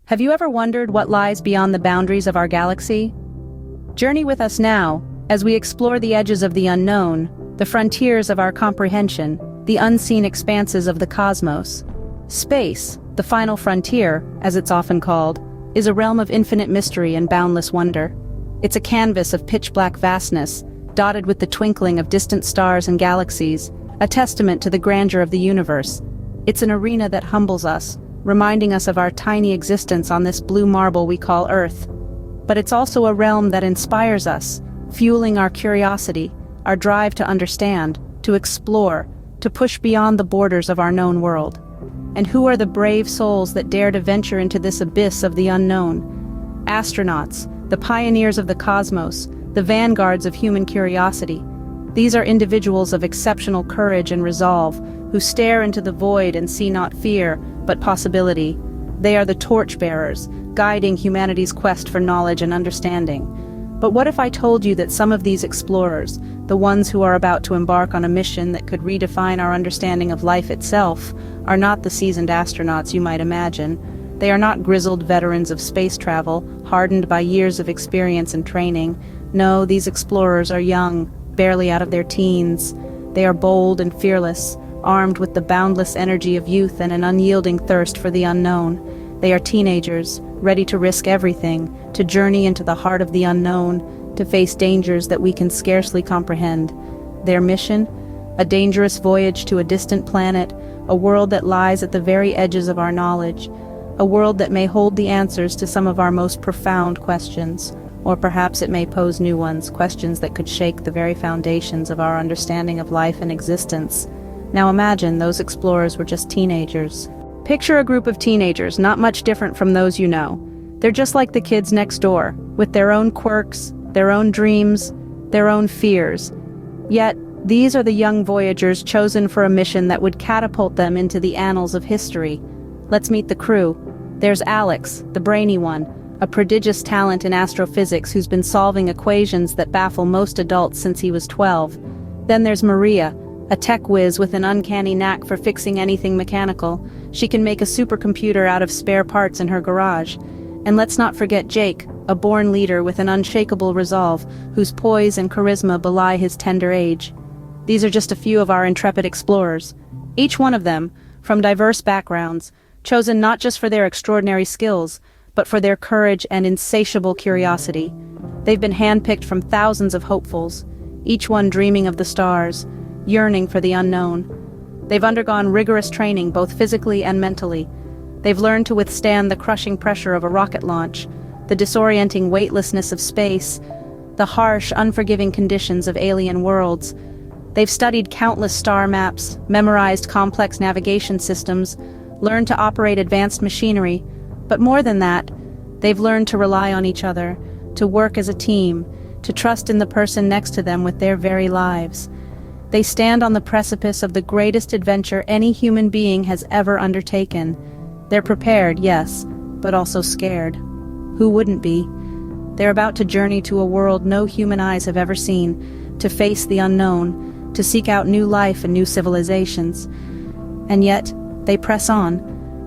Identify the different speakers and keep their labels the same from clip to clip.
Speaker 1: Have you ever wondered what lies beyond the boundaries of our galaxy? Journey with us now, as we explore the edges of the unknown, the frontiers of our comprehension, the unseen expanses of the cosmos. Space, the final frontier, as it's often called, is a realm of infinite mystery and boundless wonder. It's a canvas of pitch-black vastness, dotted with the twinkling of distant stars and galaxies, a testament to the grandeur of the universe. It's an arena that humbles us, reminding us of our tiny existence on this blue marble we call Earth. But it's also a realm that inspires us, fueling our curiosity, our drive to understand, to explore, to push beyond the borders of our known world. And who are the brave souls that dare to venture into this abyss of the unknown? Astronauts, the pioneers of the cosmos, the vanguards of human curiosity. These are individuals of exceptional courage and resolve, who stare into the void and see not fear, but possibility. They are the torchbearers, guiding humanity's quest for knowledge and understanding. But what if I told you that some of these explorers, the ones who are about to embark on a mission that could redefine our understanding of life itself, are not the seasoned astronauts you might imagine? They are not grizzled veterans of space travel, hardened by years of experience and training. No, these explorers are young, barely out of their teens. They are bold and fearless, armed with the boundless energy of youth and an unyielding thirst for the unknown. They are teenagers, ready to risk everything, to journey into the heart of the unknown, to face dangers that we can scarcely comprehend. Their mission? A dangerous voyage to a distant planet, a world that lies at the very edges of our knowledge, a world that may hold the answers to some of our most profound questions, or perhaps it may pose new ones, questions that could shake the very foundations of our understanding of life and existence. Now imagine those explorers were just teenagers. Picture a group of teenagers, not much different from those you know. They're just like the kids next door, with their own quirks, their own dreams, their own fears. Yet, these are the young voyagers chosen for a mission that would catapult them into the annals of history. Let's meet the crew. There's Alex, the brainy one, a prodigious talent in astrophysics who's been solving equations that baffle most adults since he was 12. Then there's Maria, a tech whiz with an uncanny knack for fixing anything mechanical. She can make a supercomputer out of spare parts in her garage. And let's not forget Jake, a born leader with an unshakable resolve, whose poise and charisma belie his tender age. These are just a few of our intrepid explorers. Each one of them, from diverse backgrounds, chosen not just for their extraordinary skills, but for their courage and insatiable curiosity. They've been handpicked from thousands of hopefuls, each one dreaming of the stars, yearning for the unknown. They've undergone rigorous training both physically and mentally. They've learned to withstand the crushing pressure of a rocket launch, the disorienting weightlessness of space, the harsh, unforgiving conditions of alien worlds. They've studied countless star maps, memorized complex navigation systems, learned to operate advanced machinery, but more than that, they've learned to rely on each other, to work as a team, to trust in the person next to them with their very lives. They stand on the precipice of the greatest adventure any human being has ever undertaken. They're prepared, yes, but also scared. Who wouldn't be? They're about to journey to a world no human eyes have ever seen, to face the unknown, to seek out new life and new civilizations. And yet, they press on,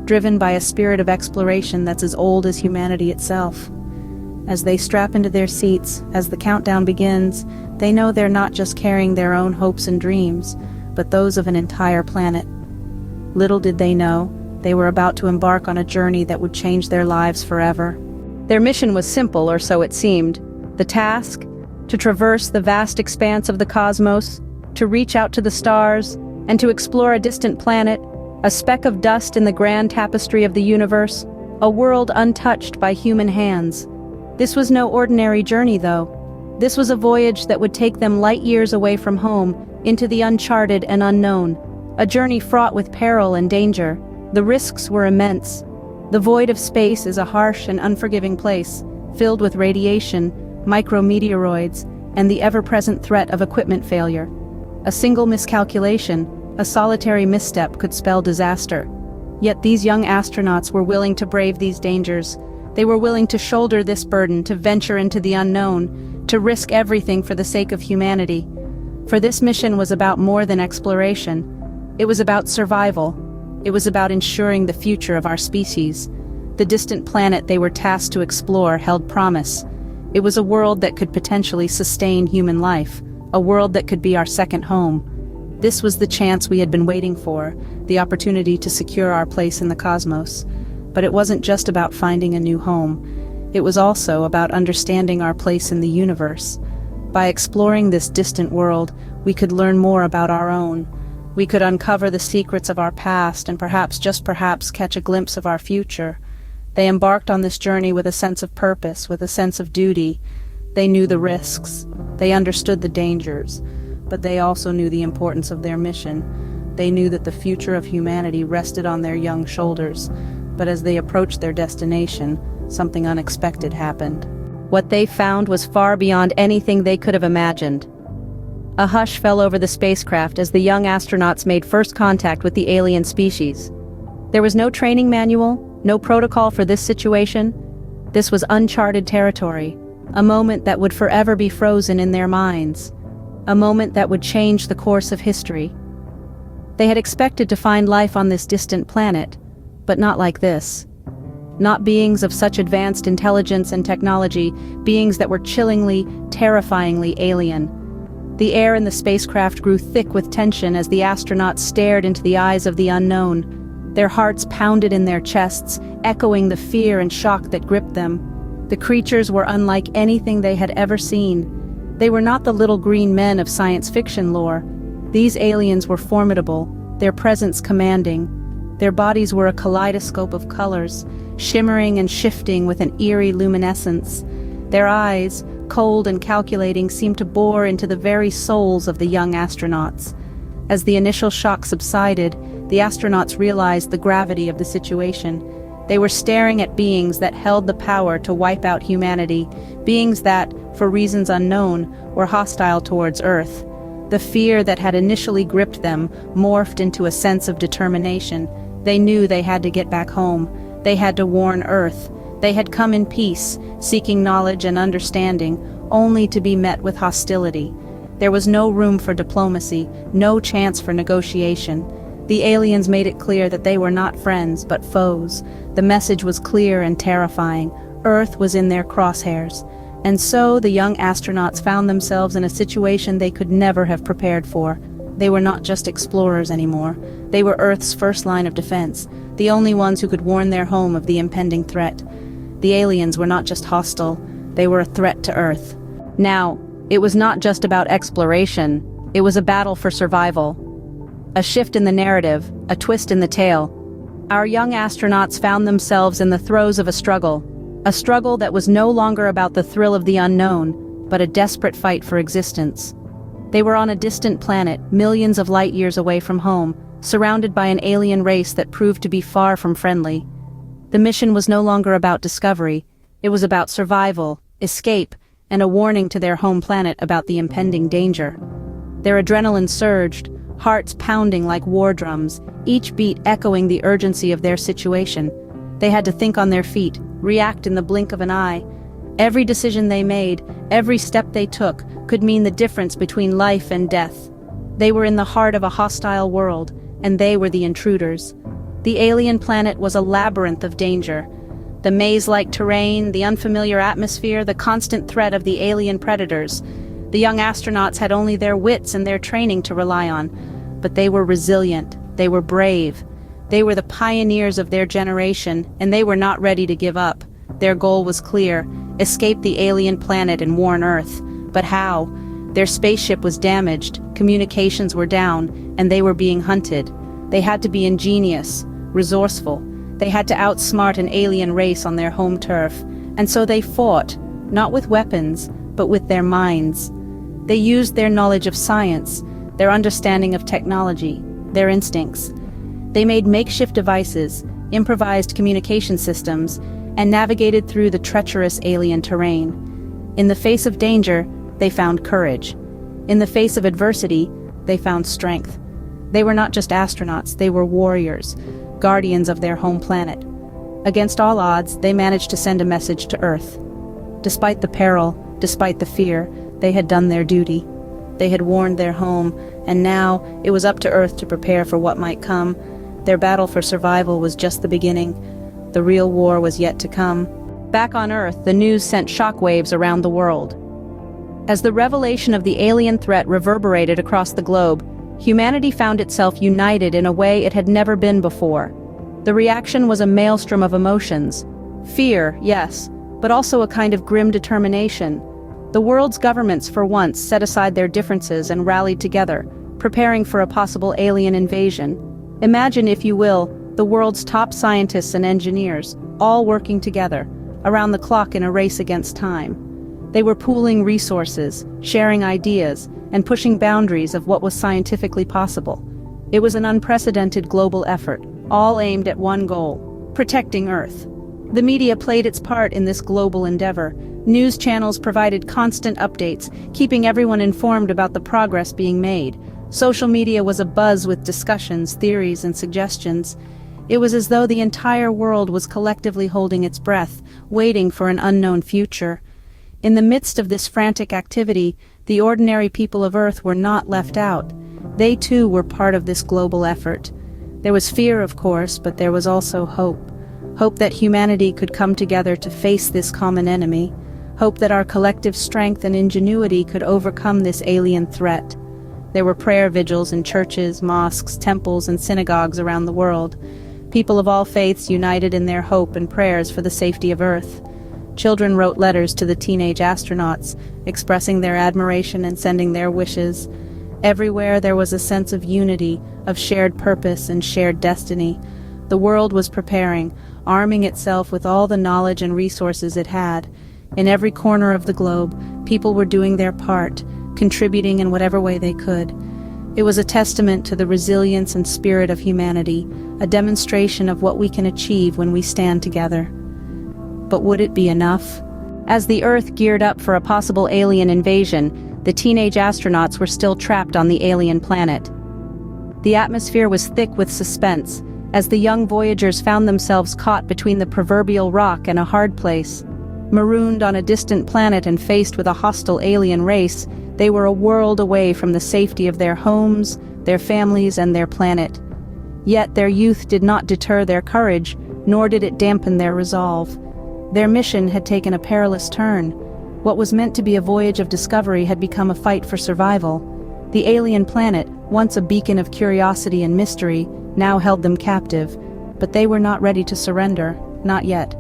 Speaker 1: driven by a spirit of exploration that's as old as humanity itself. As they strap into their seats, as the countdown begins, they know they're not just carrying their own hopes and dreams, but those of an entire planet. Little did they know, they were about to embark on a journey that would change their lives forever. Their mission was simple, or so it seemed. The task? To traverse the vast expanse of the cosmos, to reach out to the stars, and to explore a distant planet, a speck of dust in the grand tapestry of the universe, a world untouched by human hands. This was no ordinary journey, though. This was a voyage that would take them light years away from home, into the uncharted and unknown, a journey fraught with peril and danger. The risks were immense. The void of space is a harsh and unforgiving place, filled with radiation, micrometeoroids, and the ever-present threat of equipment failure. A single miscalculation, a solitary misstep could spell disaster. Yet these young astronauts were willing to brave these dangers. They were willing to shoulder this burden, to venture into the unknown, to risk everything for the sake of humanity. For this mission was about more than exploration. It was about survival. It was about ensuring the future of our species. The distant planet they were tasked to explore held promise. It was a world that could potentially sustain human life, a world that could be our second home. This was the chance we had been waiting for, the opportunity to secure our place in the cosmos. But it wasn't just about finding a new home. It was also about understanding our place in the universe. By exploring this distant world, we could learn more about our own. We could uncover the secrets of our past and perhaps, just perhaps, catch a glimpse of our future. They embarked on this journey with a sense of purpose, with a sense of duty. They knew the risks. They understood the dangers. But they also knew the importance of their mission. They knew that the future of humanity rested on their young shoulders. But as they approached their destination, something unexpected happened. What they found was far beyond anything they could have imagined. A hush fell over the spacecraft as the young astronauts made first contact with the alien species. There was no training manual, no protocol for this situation. This was uncharted territory, a moment that would forever be frozen in their minds, a moment that would change the course of history. They had expected to find life on this distant planet, but not like this. Not beings of such advanced intelligence and technology, beings that were chillingly, terrifyingly alien. The air in the spacecraft grew thick with tension as the astronauts stared into the eyes of the unknown. Their hearts pounded in their chests, echoing the fear and shock that gripped them. The creatures were unlike anything they had ever seen. They were not the little green men of science fiction lore. These aliens were formidable, their presence commanding. Their bodies were a kaleidoscope of colors, shimmering and shifting with an eerie luminescence. Their eyes, cold and calculating, seemed to bore into the very souls of the young astronauts. As the initial shock subsided, the astronauts realized the gravity of the situation. They were staring at beings that held the power to wipe out humanity, beings that, for reasons unknown, were hostile towards Earth. The fear that had initially gripped them morphed into a sense of determination. They knew they had to get back home. They had to warn Earth. They had come in peace, seeking knowledge and understanding, only to be met with hostility. There was no room for diplomacy, no chance for negotiation. The aliens made it clear that they were not friends, but foes. The message was clear and terrifying. Earth was in their crosshairs. And so the young astronauts found themselves in a situation they could never have prepared for. They were not just explorers anymore. They were Earth's first line of defense, the only ones who could warn their home of the impending threat. The aliens were not just hostile, they were a threat to Earth. Now, it was not just about exploration, it was a battle for survival. A shift in the narrative, a twist in the tale. Our young astronauts found themselves in the throes of a struggle that was no longer about the thrill of the unknown, but a desperate fight for existence. They were on a distant planet, millions of light years away from home, surrounded by an alien race that proved to be far from friendly. The mission was no longer about discovery, it was about survival, escape, and a warning to their home planet about the impending danger. Their adrenaline surged, hearts pounding like war drums, each beat echoing the urgency of their situation. They had to think on their feet, react in the blink of an eye. Every decision they made, every step they took, could mean the difference between life and death. They were in the heart of a hostile world, and they were the intruders. The alien planet was a labyrinth of danger. The maze-like terrain, the unfamiliar atmosphere, the constant threat of the alien predators. The young astronauts had only their wits and their training to rely on, but they were resilient, they were brave. They were the pioneers of their generation, and they were not ready to give up. Their goal was clear: escape the alien planet and warn Earth. But how? Their spaceship was damaged, communications were down, and they were being hunted. They had to be ingenious, resourceful. They had to outsmart an alien race on their home turf. And so they fought, not with weapons, but with their minds. They used their knowledge of science, their understanding of technology, their instincts. They made makeshift devices, improvised communication systems, and navigated through the treacherous alien terrain. In the face of danger, they found courage. In the face of adversity, they found strength. They were not just astronauts, they were warriors, guardians of their home planet. Against all odds, they managed to send a message to Earth. Despite the peril, despite the fear, they had done their duty. They had warned their home, and now it was up to Earth to prepare for what might come. Their battle for survival was just the beginning. The real war was yet to come. Back on Earth, the news sent shockwaves around the world. As the revelation of the alien threat reverberated across the globe, humanity found itself united in a way it had never been before. The reaction was a maelstrom of emotions. Fear, yes, but also a kind of grim determination. The world's governments, for once, set aside their differences and rallied together, preparing for a possible alien invasion. Imagine, if you will, the world's top scientists and engineers, all working together, around the clock in a race against time. They were pooling resources, sharing ideas, and pushing boundaries of what was scientifically possible. It was an unprecedented global effort, all aimed at one goal: protecting Earth. The media played its part in this global endeavor. News channels provided constant updates, keeping everyone informed about the progress being made. Social media was abuzz with discussions, theories, and suggestions. It was as though the entire world was collectively holding its breath, waiting for an unknown future. In the midst of this frantic activity, the ordinary people of Earth were not left out. They too were part of this global effort. There was fear, of course, but there was also hope. Hope that humanity could come together to face this common enemy. Hope that our collective strength and ingenuity could overcome this alien threat. There were prayer vigils in churches, mosques, temples, and synagogues around the world. People of all faiths united in their hope and prayers for the safety of Earth. Children wrote letters to the teenage astronauts, expressing their admiration and sending their wishes. Everywhere there was a sense of unity, of shared purpose and shared destiny. The world was preparing, arming itself with all the knowledge and resources it had. In every corner of the globe, people were doing their part, contributing in whatever way they could. It was a testament to the resilience and spirit of humanity, a demonstration of what we can achieve when we stand together. But would it be enough? As the Earth geared up for a possible alien invasion, the teenage astronauts were still trapped on the alien planet. The atmosphere was thick with suspense, as the young Voyagers found themselves caught between the proverbial rock and a hard place. Marooned on a distant planet and faced with a hostile alien race, they were a world away from the safety of their homes, their families, and their planet. Yet their youth did not deter their courage, nor did it dampen their resolve. Their mission had taken a perilous turn. What was meant to be a voyage of discovery had become a fight for survival. The alien planet, once a beacon of curiosity and mystery, now held them captive. But they were not ready to surrender, not yet.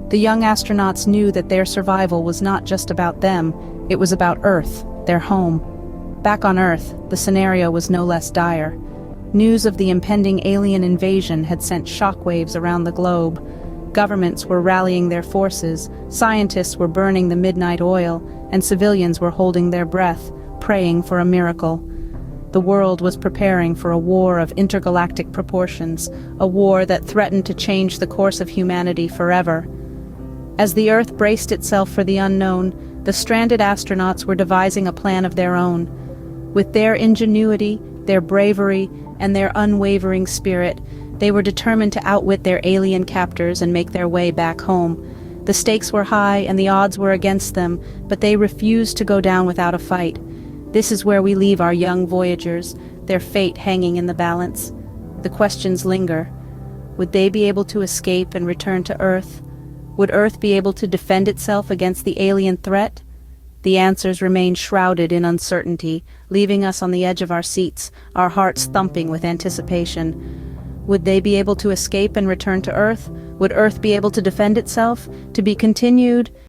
Speaker 1: The young astronauts knew that their survival was not just about them, it was about Earth, their home. Back on Earth, the scenario was no less dire. News of the impending alien invasion had sent shockwaves around the globe. Governments were rallying their forces, scientists were burning the midnight oil, and civilians were holding their breath, praying for a miracle. The world was preparing for a war of intergalactic proportions, a war that threatened to change the course of humanity forever. As the Earth braced itself for the unknown, the stranded astronauts were devising a plan of their own. With their ingenuity, their bravery, and their unwavering spirit, they were determined to outwit their alien captors and make their way back home. The stakes were high and the odds were against them, but they refused to go down without a fight. This is where we leave our young Voyagers, their fate hanging in the balance. The questions linger. Would they be able to escape and return to Earth? Would Earth be able to defend itself against the alien threat? The answers remain shrouded in uncertainty, leaving us on the edge of our seats, our hearts thumping with anticipation. Would they be able to escape and return to Earth? Would Earth be able to defend itself? To be continued.